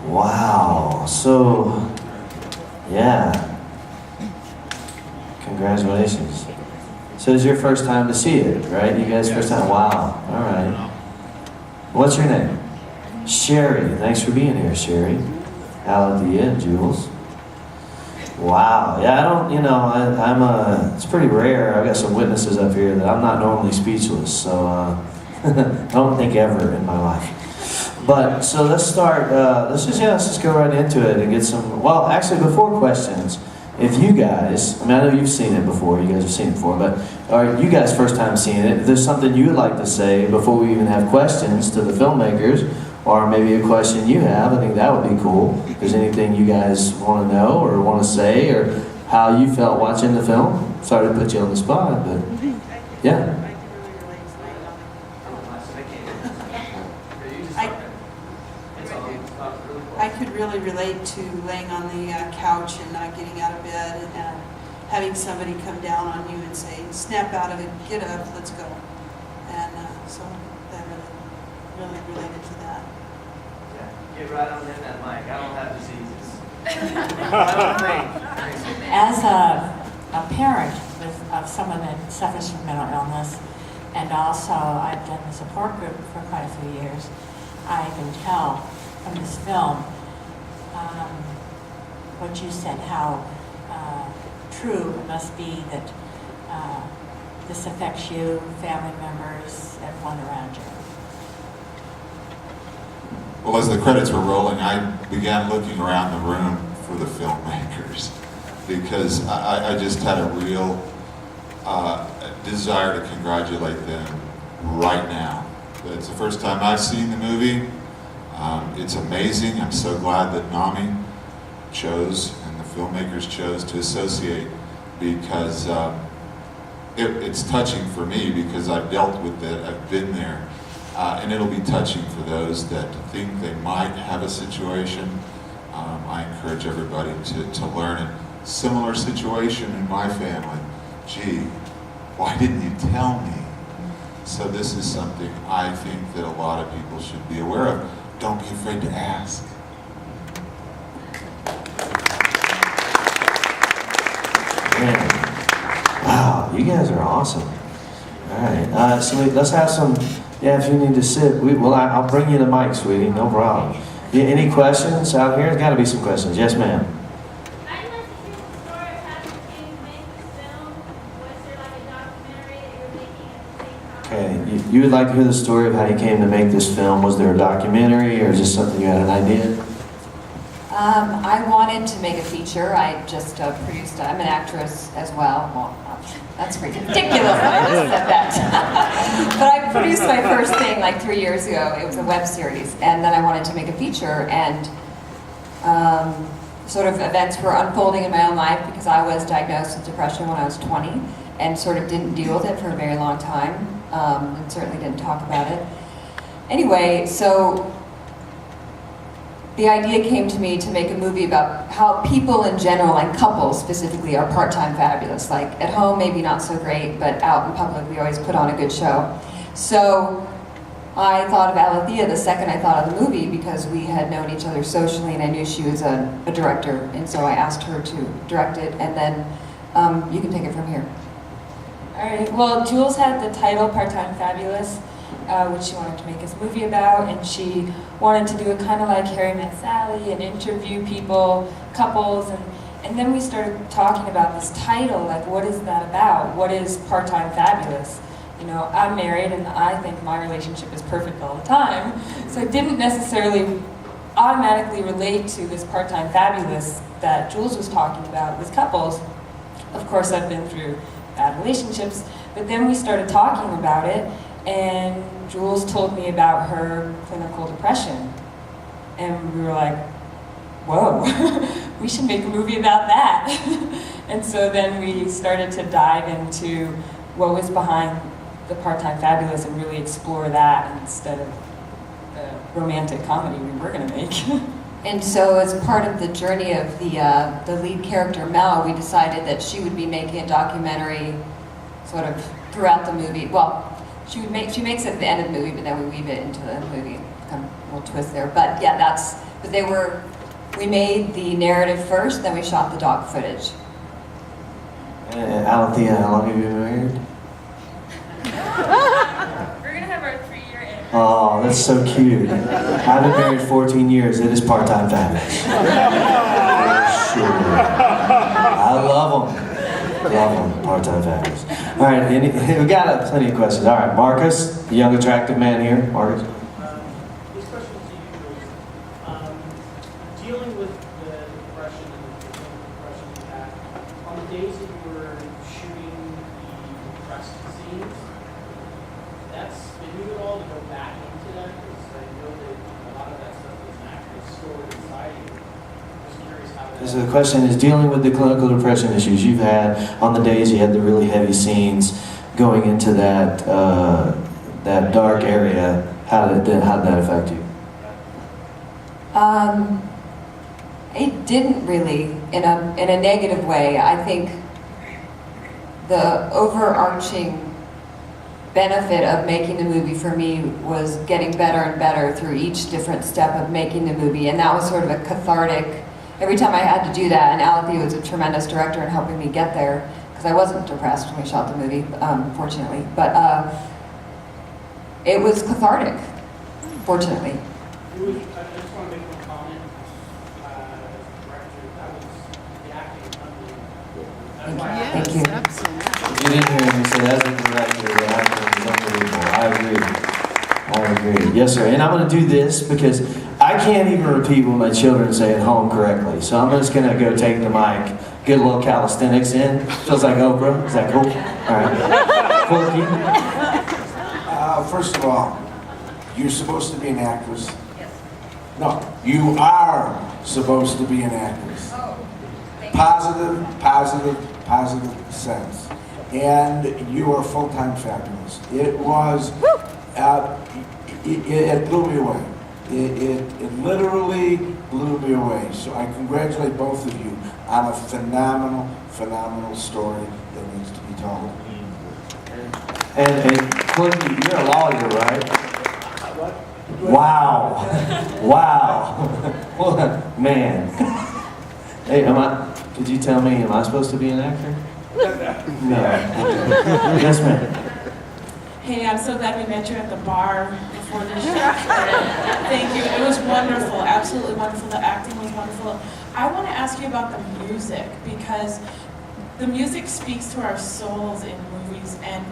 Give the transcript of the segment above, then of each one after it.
Wow. So, yeah. Congratulations. So it's your first time to see it, right? You guys' first time? Wow. All right. What's your name? Sherry. Thanks for being here, Sherry. Alethea and Jules. Wow. Yeah, I don't, it's pretty rare. I've got some witnesses up here that I'm not normally speechless, so I don't think ever in my life. But, so let's start, let's just go right into it and get some, well, actually before questions, if you guys, I know you've seen it before, you guys have seen it before, but are you guys first time seeing it? If there's something you would like to say before we even have questions to the filmmakers, or maybe a question you have, I think that would be cool. If there's anything you guys want to know or want to say, or how you felt watching the film. Sorry to put you on the spot, but yeah. I could really relate to laying on the couch and not getting out of bed and having somebody come down on you and say, snap out of it, get up, let's go. And so that really related to that. Yeah, get right on in that mic. I don't have diseases. As a parent of someone that suffers from mental illness, and also I've done the support group for quite a few years, I can tell from this film what you said, how true it must be that this affects you, family members, everyone around you. Well, as the credits were rolling, I began looking around the room for the filmmakers because I just had a real desire to congratulate them right now. It's the first time I've seen the movie. It's amazing. I'm so glad that NAMI chose and the filmmakers chose to associate because it's touching for me because I've dealt with it, I've been there. And it'll be touching for those that think they might have a situation. I encourage everybody to learn it. Similar situation in my family. Gee, why didn't you tell me? So this is something I think that a lot of people should be aware of. Don't be afraid to ask. Man. Wow, you guys are awesome. All right, so let's have some. Yeah, if you need to sit, I'll bring you the mic, sweetie, no problem. Yeah, any questions out here? There's got to be some questions. Yes, ma'am. I'd like to hear the story of how you came to make this film. Was there like a documentary that you were making at the same time? Okay, you would like to hear the story of how you came to make this film. Was there a documentary or just something you had an idea? I wanted to make a feature. I just produced, I'm an actress as well. That's ridiculous when I just said that. But I produced my first thing like 3 years ago. It was a web series. And then I wanted to make a feature, and sort of events were unfolding in my own life because I was diagnosed with depression when I was 20 and sort of didn't deal with it for a very long time, and certainly didn't talk about it. Anyway, so the idea came to me to make a movie about how people in general, and couples specifically, are part-time fabulous. Like, at home, maybe not so great, but out in public, we always put on a good show. So I thought of Alethea the second I thought of the movie because we had known each other socially and I knew she was a director, and so I asked her to direct it, and then you can take it from here. All right, well, Jules had the title Part-Time Fabulous, which she wanted to make this movie about, and she wanted to do it kind of like Harry Met Sally and interview people, couples, and then we started talking about this title, like what is that about? What is Part-Time Fabulous? You know, I'm married and I think my relationship is perfect all the time, so it didn't necessarily automatically relate to this Part-Time Fabulous that Jules was talking about with couples. Of course, I've been through bad relationships, but then we started talking about it, and Jules told me about her clinical depression. And we were like, whoa, we should make a movie about that. And so then we started to dive into what was behind the Part-Time Fabulous and really explore that instead of the romantic comedy we were going to make. And so as part of the journey of the lead character, Mel, we decided that she would be making a documentary sort of throughout the movie. Well, she makes it at the end of the movie, but then we weave it into the movie. Kind of a little twist there. But yeah, But we made the narrative first, then we shot the dog footage. Alethea, how long have you been married? We're gonna have our 3-year anniversary. Oh, that's so cute. I've been married 14 years. It is part-time fabulous. For sure. I love them. Love them. Part-time fabulous. All right, we got plenty of questions. All right, Marcus, the young attractive man here. Marcus. This question is to you, Jules. Dealing with the depression and the depression you had, on the days that you were shooting the depressed scenes, that's been you at all to go back into that? Because I know that a lot of that stuff is actually stored inside you. Just curious how that. So the question is, dealing with the clinical depression issues you've had on the days you had the really heavy scenes going into that that dark area, how did that affect you? It didn't really, in a negative way. I think the overarching benefit of making the movie for me was getting better and better through each different step of making the movie, and that was sort of a cathartic. Every time I had to do that, and Alethea was a tremendous director in helping me get there, because I wasn't depressed when we shot the movie, fortunately, but it was cathartic, fortunately. I just want to make one comment. As a director, that was the acting unbelievable. Thank you. If you didn't hear me say, as a director, the acting is unbelievable. I agree. Yes, sir. And I'm going to do this because I can't even repeat what my children say at home correctly. So I'm just going to go take the mic, get a little calisthenics in. Feels like Oprah. Is that cool? All right. Corky? First of all, you're supposed to be an actress. Yes. No, you are supposed to be an actress. Positive sense. And you are full-time fabulous. It was, it blew me away. It literally blew me away. So I congratulate both of you on a phenomenal story that needs to be told. And Corky, you're a lawyer, right? What? Wow. Man. Hey, did you tell me, am I supposed to be an actor? No. Yes, ma'am. Hey, I'm so glad we met you at the bar before this show. Thank you. It was wonderful, absolutely wonderful. The acting was wonderful. I want to ask you about the music, because the music speaks to our souls in movies, and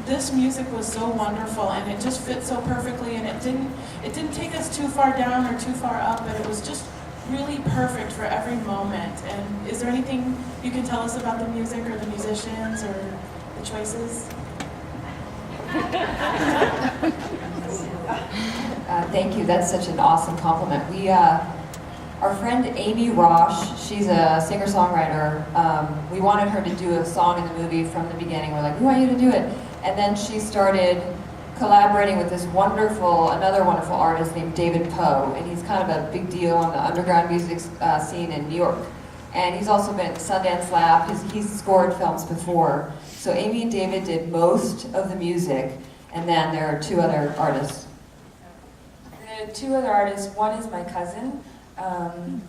this music was so wonderful, and it just fit so perfectly, and it didn't take us too far down or too far up, but it was just really perfect for every moment. And is there anything you can tell us about the music or the musicians or the choices? Thank you. That's such an awesome compliment. Our friend Amy Rosh, she's a singer-songwriter. We wanted her to do a song in the movie from the beginning. We're like, we want you to do it. And then she started collaborating with this another wonderful artist named David Poe, and he's kind of a big deal on the underground music scene in New York. And he's also been at Sundance Lab. He's scored films before. So Amy and David did most of the music, and then there are two other artists. The two other artists, one is my cousin, and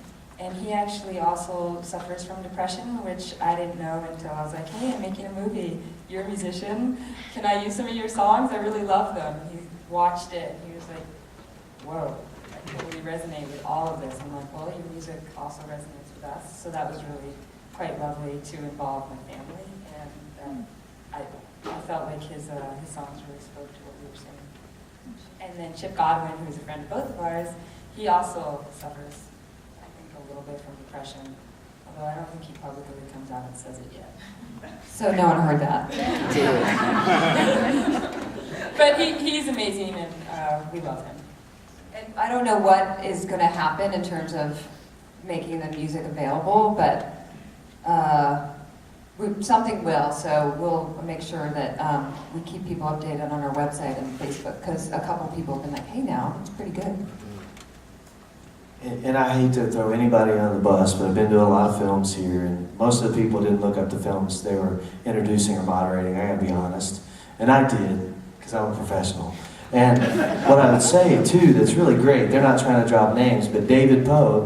he actually also suffers from depression, which I didn't know until I was like, hey, I'm making a movie. You're a musician. Can I use some of your songs? I really love them. He watched it, and he was like, whoa, I totally resonate with all of this. I'm like, well, your music also resonates with us. So that was really quite lovely to involve my family, and I felt like his songs really spoke to what we were saying. And then Chip Godwin, who's a friend of both of ours, he also suffers, I think, a little bit from depression, although I don't think he publicly comes out and says it yet. So no one heard that. But he's amazing, and we love him. And I don't know what is going to happen in terms of making the music available, but something will, so we'll make sure that we keep people updated on our website and Facebook, because a couple people have been like, hey now, it's pretty good. And I hate to throw anybody on the bus, but I've been to a lot of films here, and most of the people didn't look up the films they were introducing or moderating, I gotta be honest. And I did, because I'm a professional. And what I would say too, that's really great, they're not trying to drop names, but David Poe,